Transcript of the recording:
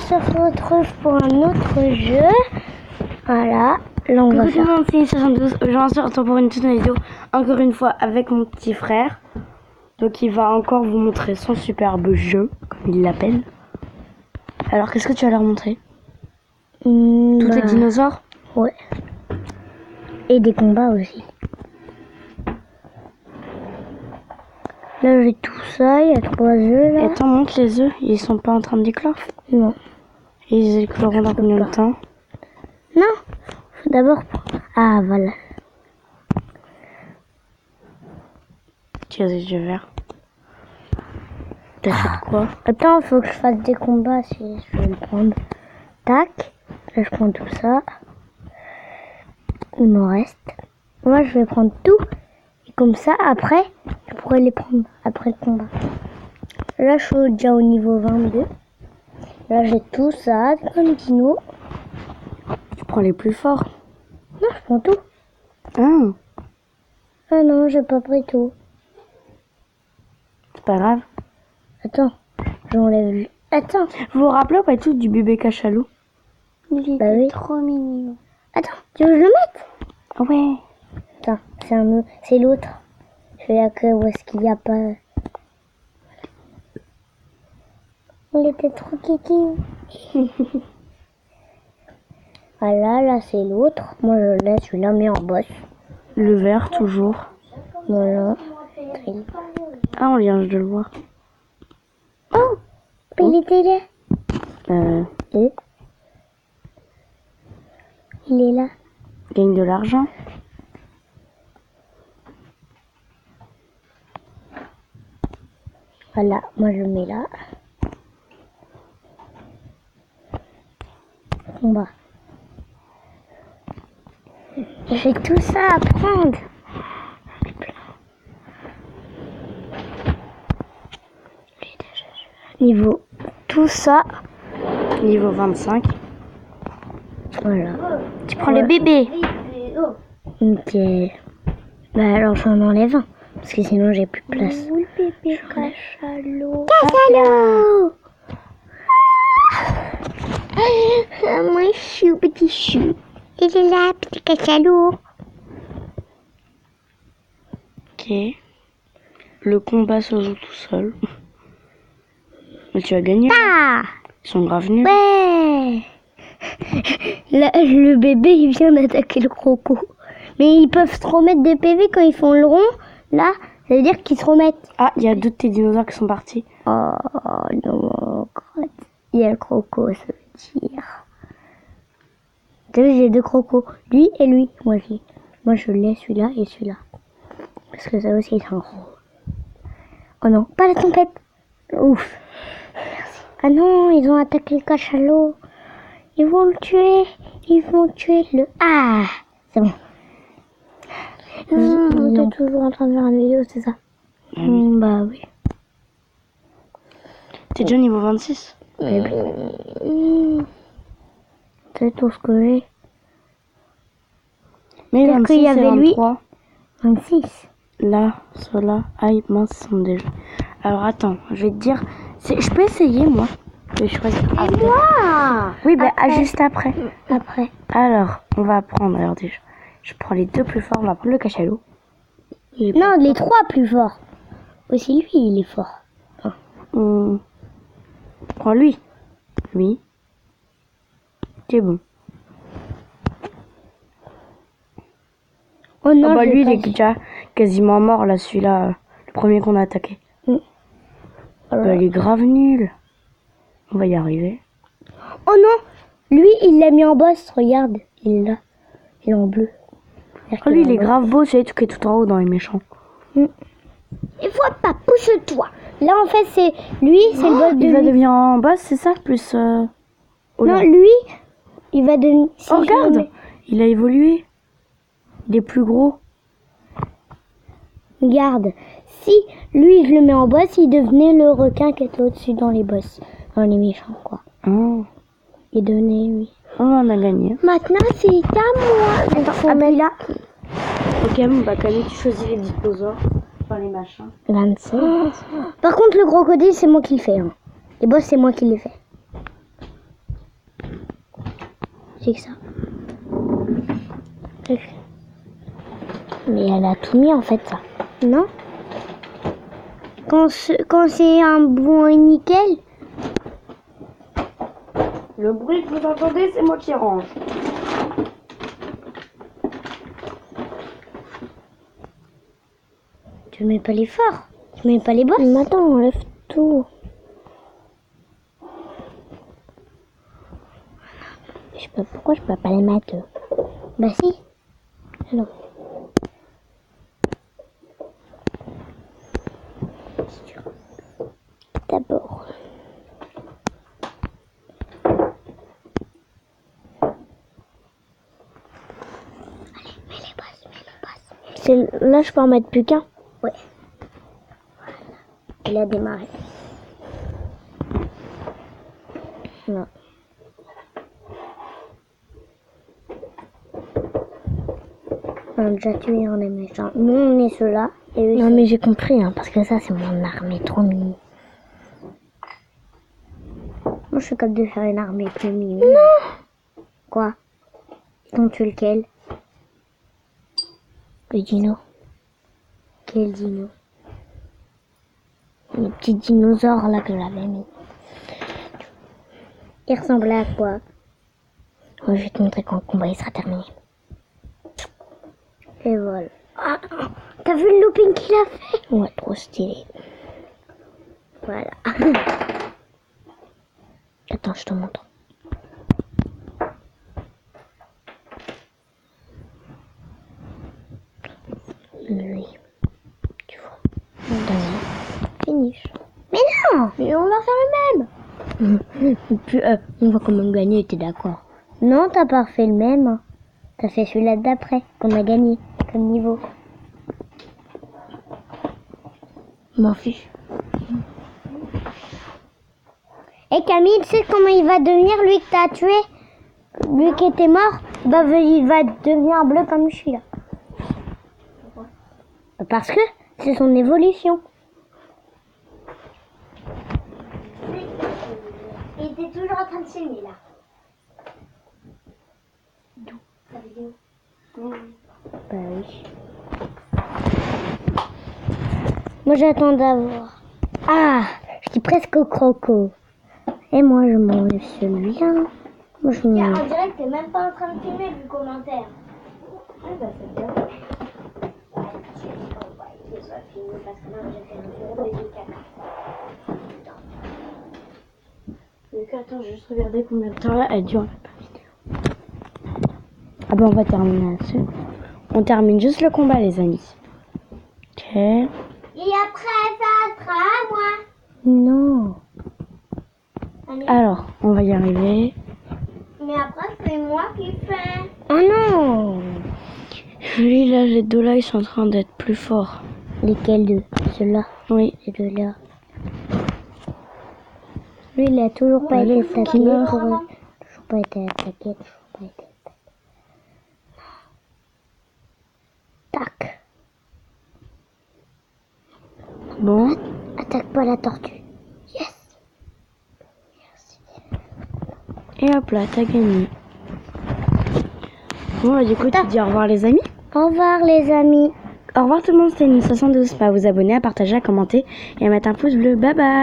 se retrouve pour un autre jeu. Voilà, là on va Coucou tout faire. le monde, c'est 72. Aujourd'hui, on se retrouve pour une toute nouvelle vidéo. Encore une fois avec mon petit frère. Donc il va encore vous montrer son superbe jeu, comme il l'appelle. Alors qu'est-ce que tu vas leur montrer? Tous les dinosaures? Ouais. Et des combats aussi. Là j'ai tout ça, il y a 3 œufs là. Et attends, montre les œufs, ils sont pas en train d'éclore? Non. Et ils écloront dans combien de temps? Non. Faut d'abord. Ah voilà. Tu as les yeux verts. T'achètes quoi? Attends, faut que je fasse des combats si je vais le prendre. Tac. Là je prends tout ça. Il m'en reste. Moi je vais prendre tout. Et comme ça, après, je pourrais les prendre après le combat. Là je suis déjà au niveau 22. Là j'ai tout ça, comme dino. Tu prends les plus forts. Non, je prends tout. Ah, Ah non, j'ai pas pris tout. c'est pas grave. Attends, j'enlève lui. Attends. Vous vous rappelez pas tout du bébé cachalot? Il était Bah oui. trop mignon. Attends, tu veux que je le mette? Ah ouais. Attends, c'est l'autre. Je vais là que où est-ce qu'il n'y a pas. Il était trop kiki. Voilà, là c'est l'autre. Moi je laisse celui-là mis en boss. Le vert toujours. Voilà. Ah, on vient de le voir. Oh, il était là. Et il est là. Gagne de l'argent. Voilà, moi je le mets là. Combat. J'ai tout ça à prendre. Niveau tout ça. Niveau 25. Voilà. Tu prends le bébé. Ok. Bah alors j'en enlève un. Parce que sinon j'ai plus de place. Oui, bébé cachalot. Cachalot! Ah, mon chou, petit chou. Il est là, petit cachalot. Ok. Le combat se joue tout seul. Mais tu as gagné. Ah! Ils sont grave nuls. Ouais! Là, le bébé, il vient d'attaquer le croco. Mais ils peuvent se remettre des PV quand ils font le rond. Là, ça veut dire qu'ils se remettent. Ah, il y a deux de tes dinosaures qui sont partis. Oh non, il y a le croco, ça veut dire. J'ai 2 crocos, lui et lui. Moi je l'ai celui-là et celui-là. Parce que ça aussi c'est un gros. Oh non, pas la tempête. Ouf. Ah non, ils ont attaqué le cachalot. Ils vont le tuer. Ils vont tuer le... Ah, c'est bon. On est toujours en train de faire une vidéo, c'est ça? Ah oui. Bah oui. T'es déjà niveau 26. C'est tout ce que j'ai. Mais Peut-être 26 qu'il y avait et lui. 23. 26. Là, ceux-là. Aïe, mince, ils sont déjà. Alors attends, je vais te dire. Je peux essayer, moi. Je vais choisir. Et moi? Oui, bah Après. juste après. Après. Alors, on va prendre. Alors déjà, je prends les deux plus forts. On va prendre le cachalot. Non, les 3 plus forts. Aussi lui, il est fort. On prend lui. Lui. C'est bon. Oh non, Ah bah je lui, il l'ai est pas déjà quasiment mort, là, celui-là. Le premier qu'on a attaqué. Alors. Bah, il est grave nul. On va y arriver. Oh non, lui, il l'a mis en boss. Regarde, il est là. Il est en bleu. Oh, lui, il est grave beau, c'est qui est tout en haut dans les méchants. Il faut pas, pousse-toi. Là, en fait, c'est lui, c'est le boss de Il va lui. devenir en boss, c'est ça? Plus. Non, là. lui, il va devenir... si Oh, je le regarde! mets- Il a évolué. Il est plus gros. Regarde, si lui, je le mets en boss, il devenait le requin qui était au-dessus dans les boss. Dans les méchants, quoi. Oh. Il devenait lui. On a gagné. Maintenant, c'est à moi. Attends, appuie là. Ok, bon, bah, Camille, tu choisis les dinosaures. Enfin, les machins. 27. Par contre, le crocodile, c'est moi qui le fais. Hein. Les boss, c'est moi qui les fais. C'est que ça. Mais elle a tout mis en fait, ça. Non? Quand c'est un bon nickel. Le bruit que vous entendez, c'est moi qui range. Tu mets pas les forts. Tu mets pas les bosses. Mais attends, on enlève tout. Je sais pas pourquoi je peux pas les mettre. Bah si. Alors. D'abord. Allez, mets les bosses. Là, je peux en mettre plus qu'un. Ouais. Voilà. Il a démarré. Non. On a déjà tué, on est méchants. Nous, on est ceux-là. Non, mais j'ai compris, hein, parce que ça, c'est mon armée trop mimi. Moi, je suis capable de faire une armée plus mimi. Non! Quoi? T'en tues lequel? Le dino. Quel dino? Les petits dinosaures, là, que j'avais mis. Il ressemblait à quoi? Moi, je vais te montrer quand le combat il sera terminé. Et voilà. Ah, t'as vu le looping qu'il a fait? Ouais, trop stylé. Voilà. Attends, je te montre. Lui. Tu vois. Finish. Mais non! Mais on va faire le même! Puis, on va quand même gagner, t'es d'accord? Non, t'as pas refait le même. T'as fait celui-là d'après, qu'on a gagné, comme niveau. M'en fiche. Et Camille, tu sais comment il va devenir, lui que t'as tué? Lui qui était mort, bah, il va devenir bleu comme je suis là. Parce que c'est son évolution. Il était toujours en train de s'aimer là. D'où? La vidéo. Bah oui. Moi j'attends d'avoir. Ah, je dis presque au croco. Et moi je m'enlève celui-là. Moi je m'enlève. On dirait que t'es même pas en train de filmer du commentaire. Ah bah c'est bien. Parce que là j'ai fait un gros du caca. Donc attends, je vais juste regarder combien de temps là elle dure la vidéo. Ah bah on va terminer là-dessus. On termine juste le combat les amis. Ok. Et après ça sera à moi. Non. Alors, on va y arriver. Mais après c'est moi qui fais. Oh non. Lui là, les deux là ils sont en train d'être plus forts. Lesquels deux? Ceux-là? Oui. Et deux-là. Lui, il a toujours pas été attaqué. Toujours pas été attaqué. Tac. Bon. Attaque pas la tortue. Yes. Merci. Et hop là, t'as gagné. Bon, bah, du coup, tu dis au revoir les amis. Au revoir les amis. Au revoir tout le monde, c'était une 72. Pas à vous abonner, à partager, à commenter et à mettre un pouce bleu. Bye bye.